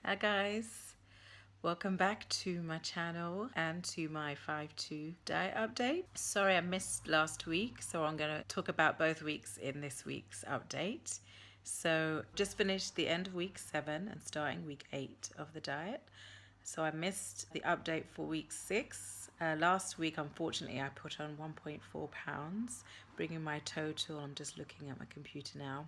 Hi guys, welcome back to my channel and to my 5-2 diet update. Sorry I missed last week, so I'm going to talk about both weeks in this week's update. So just finished the end of week 7 and starting week 8 of the diet. So I missed the update for week 6. Last week, unfortunately, I put on 1.4 pounds, bringing my total, I'm just looking at my computer now,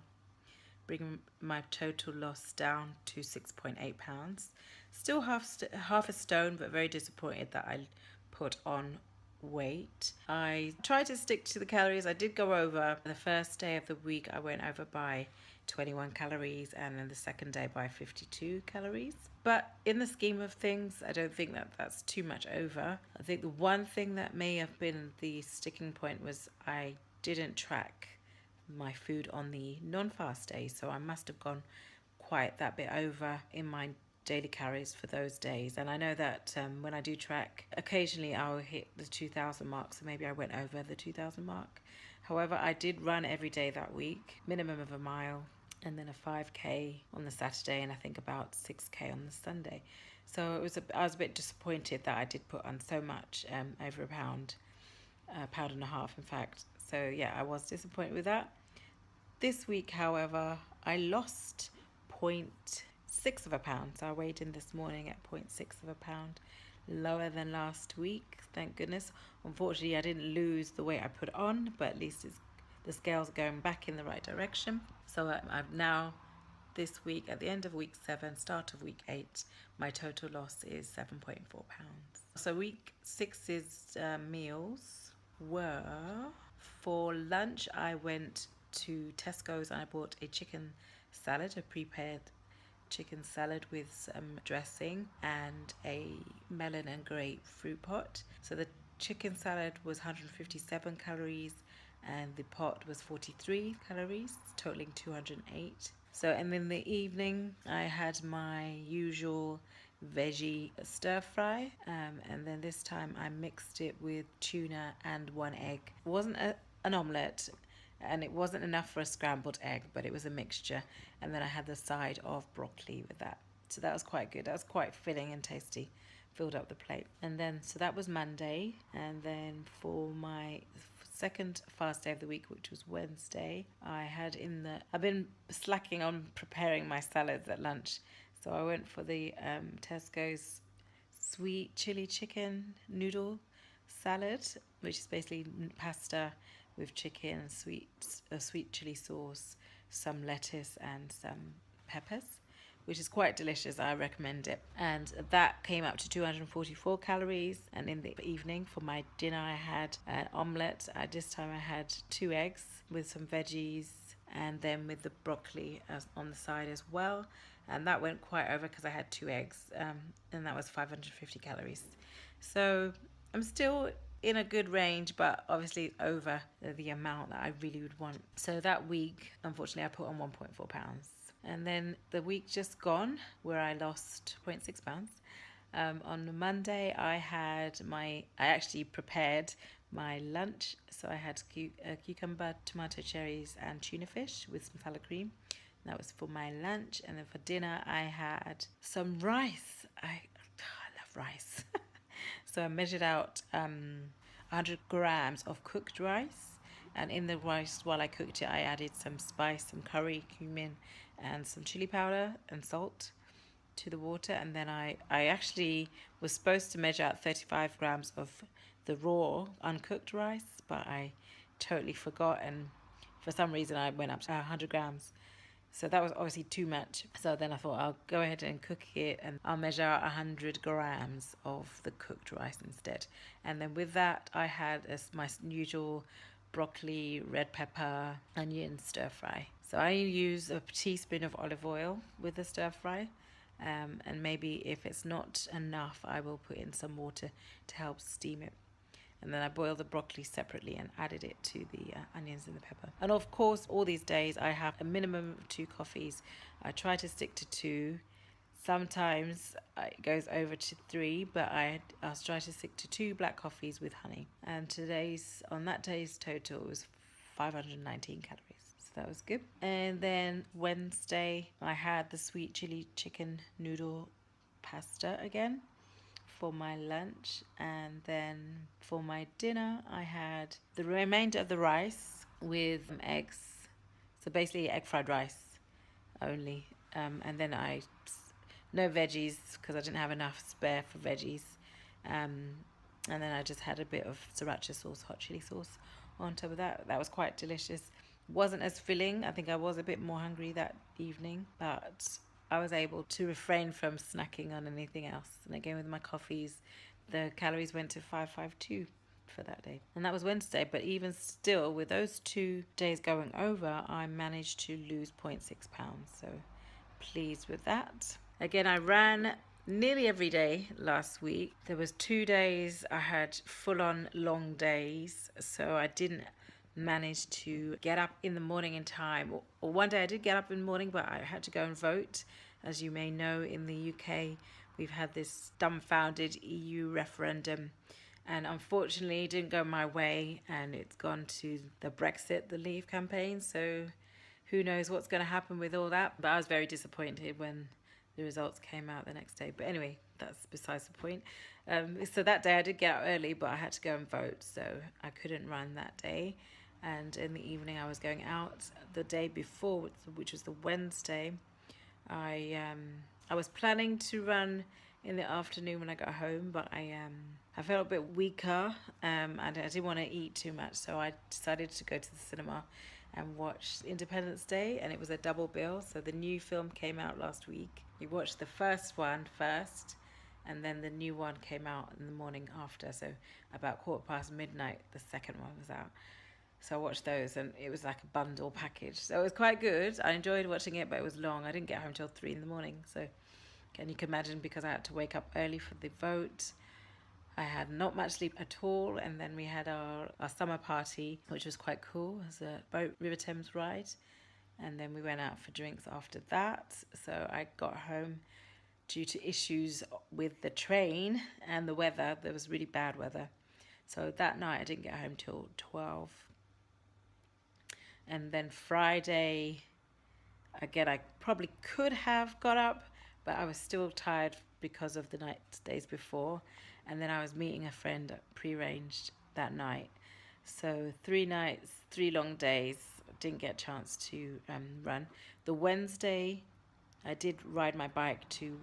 bringing my total loss down to 6.8 pounds. Still half a stone, but very disappointed that I put on weight. I tried to stick to the calories. I did go over. The first day of the week I went over by 21 calories, and then the second day by 52 calories. But in the scheme of things, I don't think that that's too much over. I think the one thing that may have been the sticking point was I didn't track my food on the non-fast days, so I must have gone quite that bit over in my daily calories for those days. And I know that when I do track, occasionally I'll hit the 2,000 mark, so maybe I went over the 2,000 mark. However, I did run every day that week, minimum of a mile, and then a 5k on the Saturday, and I think about 6k on the Sunday. So I was a bit disappointed that I did put on so much, over a pound and a half in fact. So yeah, I was disappointed with that. This week, however, I lost 0.6 of a pound. So I weighed in this morning at 0.6 of a pound, lower than last week, thank goodness. Unfortunately, I didn't lose the weight I put on, but at least the scales are going back in the right direction. So I've now, this week, at the end of week 7, start of week 8, my total loss is 7.4 pounds. So week 6's meals were, for lunch I went to Tesco's and I bought a chicken salad, a prepared chicken salad with some dressing and a melon and grapefruit pot. So the chicken salad was 157 calories and the pot was 43 calories, totaling 208. So, and in the evening, I had my usual veggie stir fry, and then this time I mixed it with tuna and 1 egg. It wasn't an omelette, and it wasn't enough for a scrambled egg, but it was a mixture. And then I had the side of broccoli with that. So that was quite good. That was quite filling and tasty. Filled up the plate. And then, so that was Monday. And then for my second fast day of the week, which was Wednesday, I've been slacking on preparing my salads at lunch. So I went for the Tesco's sweet chili chicken noodle salad, which is basically pasta with chicken, sweet chili sauce, some lettuce and some peppers, which is quite delicious. I recommend it. And that came up to 244 calories. And in the evening for my dinner, I had an omelette. This time I had 2 eggs with some veggies and then with the broccoli on the side as well. And that went quite over because I had 2 eggs, and that was 550 calories. So I'm still in a good range, but obviously over the amount that I really would want. So that week, unfortunately, I put on 1.4 pounds. And then the week just gone, where I lost 0.6 pounds. On Monday, I actually prepared my lunch. So I had cucumber, tomato cherries, and tuna fish with some salad cream. That was for my lunch. And then for dinner, I had some rice. I love rice. So I measured out 100 grams of cooked rice. And in the rice, while I cooked it, I added some spice, some curry, cumin, and some chili powder and salt to the water. And then I actually was supposed to measure out 35 grams of the raw, uncooked rice, but I totally forgot. And for some reason, I went up to 100 grams. So that was obviously too much. So then I thought I'll go ahead and cook it and I'll measure out 100 grams of the cooked rice instead. And then with that, I had my usual broccoli, red pepper, onion stir fry. So I use a teaspoon of olive oil with the stir fry. And maybe if it's not enough, I will put in some water to help steam it. And then I boiled the broccoli separately and added it to the onions and the pepper. And of course, all these days I have a minimum of 2 coffees. I try to stick to 2. Sometimes it goes over to 3, but I'll try to stick to 2 black coffees with honey. And on that day's total was 519 calories. So that was good. And then Wednesday, I had the sweet chili chicken noodle pasta again for my lunch. And then for my dinner, I had the remainder of the rice with eggs. So basically, egg fried rice only. And then no veggies because I didn't have enough spare for veggies. And then I just had a bit of sriracha sauce, hot chili sauce on top of that. That was quite delicious. Wasn't as filling. I think I was a bit more hungry that evening, but I was able to refrain from snacking on anything else. And again, with my coffees, the calories went to 552 for that day. And that was Wednesday. But even still, with those 2 days going over, I managed to lose 0.6 pounds. So pleased with that. Again, I ran nearly every day last week. There was 2 days I had full-on long days, so I didn't manage to get up in the morning in time. Or one day I did get up in the morning, but I had to go and vote. As you may know, in the UK, we've had this dumbfounded EU referendum, and unfortunately it didn't go my way, and it's gone to the Brexit, the Leave campaign. So who knows what's going to happen with all that. But I was very disappointed when the results came out the next day. But anyway, that's besides the point. So that day I did get up early, but I had to go and vote, so I couldn't run that day. And in the evening I was going out. The day before, which was the Wednesday, I was planning to run in the afternoon when I got home, but I felt a bit weaker, and I didn't want to eat too much, so I decided to go to the cinema and watch Independence Day, and it was a double bill. So the new film came out last week. We watched the first one first, and then the new one came out in the morning after. So about midnight, the second one was out. So I watched those, and it was like a bundle package. So it was quite good. I enjoyed watching it, but it was long. I didn't get home till 3 in the morning. So can you can imagine, because I had to wake up early for the vote. I had not much sleep at all, and then we had our summer party, which was quite cool. It was a boat River Thames ride, and then we went out for drinks after that. So I got home due to issues with the train and the weather. There was really bad weather. So that night I didn't get home till 12. And then Friday, again, I probably could have got up, but I was still tired because of the days before. And then I was meeting a friend prearranged that night. So 3 nights, 3 long days. Didn't get a chance to run. The Wednesday, I did ride my bike to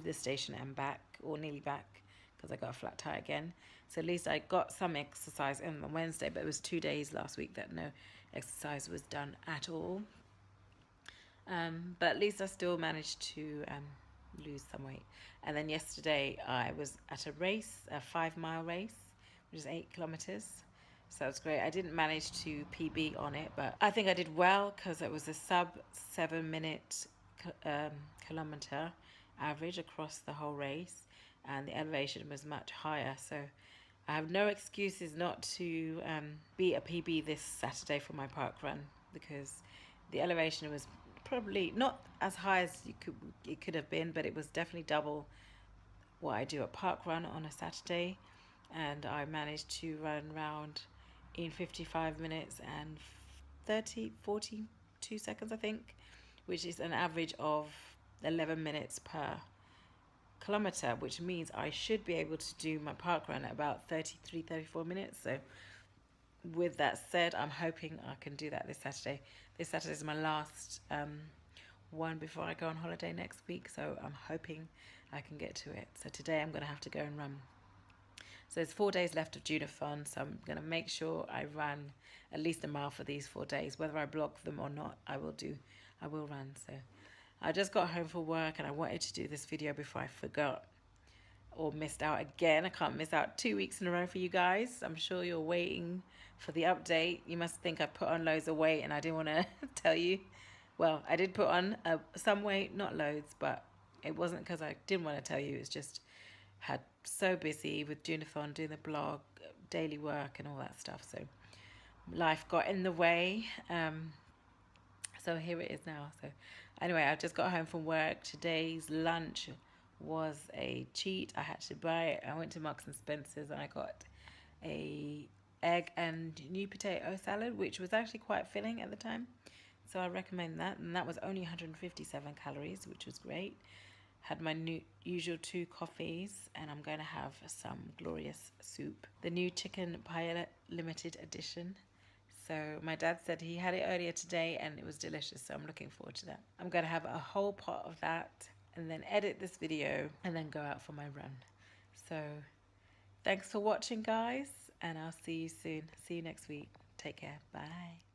the station and back, or nearly back, because I got a flat tire again. So at least I got some exercise on the Wednesday, but it was 2 days last week that no exercise was done at all. But at least I still managed to lose some weight. And then yesterday I was at a race, a 5-mile race, which is 8 kilometers. So it was great. I didn't manage to PB on it, but I think I did well because it was a sub 7-minute kilometer average across the whole race, and the elevation was much higher. So I have no excuses not to beat a PB this Saturday for my park run, because the elevation was probably not as high as it could have been, but it was definitely double what I do at park run on a Saturday. And I managed to run around in 55 minutes and 42 seconds, I think, which is an average of 11 minutes per kilometer, which means I should be able to do my park run at about 34 minutes. So with that said, I'm hoping I can do that this Saturday. This Saturday is my last one before I go on holiday next week, so I'm hoping I can get to it. So today I'm going to have to go and run. So there's 4 days left of Junafon, so I'm going to make sure I run at least a mile for these 4 days. Whether I block them or not, I will run. So I just got home from work, and I wanted to do this video before I forgot or missed out again. I can't miss out 2 weeks in a row for you guys. I'm sure you're waiting for the update. You must think I put on loads of weight and I didn't want to tell you. Well, I did put on some weight, not loads, but it wasn't because I didn't want to tell you. It's just had so busy with Junafon, doing the blog, daily work and all that stuff. So life got in the way. So here it is now. So anyway, I just got home from work. Today's lunch was a cheat. I had to buy it. I went to Marks and Spencer's and I got a egg and new potato salad, which was actually quite filling at the time. So I recommend that. And that was only 157 calories, which was great. Had my usual 2 coffees, and I'm going to have some glorious soup. The new chicken paella limited edition. So my dad said he had it earlier today and it was delicious, so I'm looking forward to that. I'm going to have a whole pot of that and then edit this video and then go out for my run. So thanks for watching, guys, and I'll see you soon. See you next week. Take care. Bye.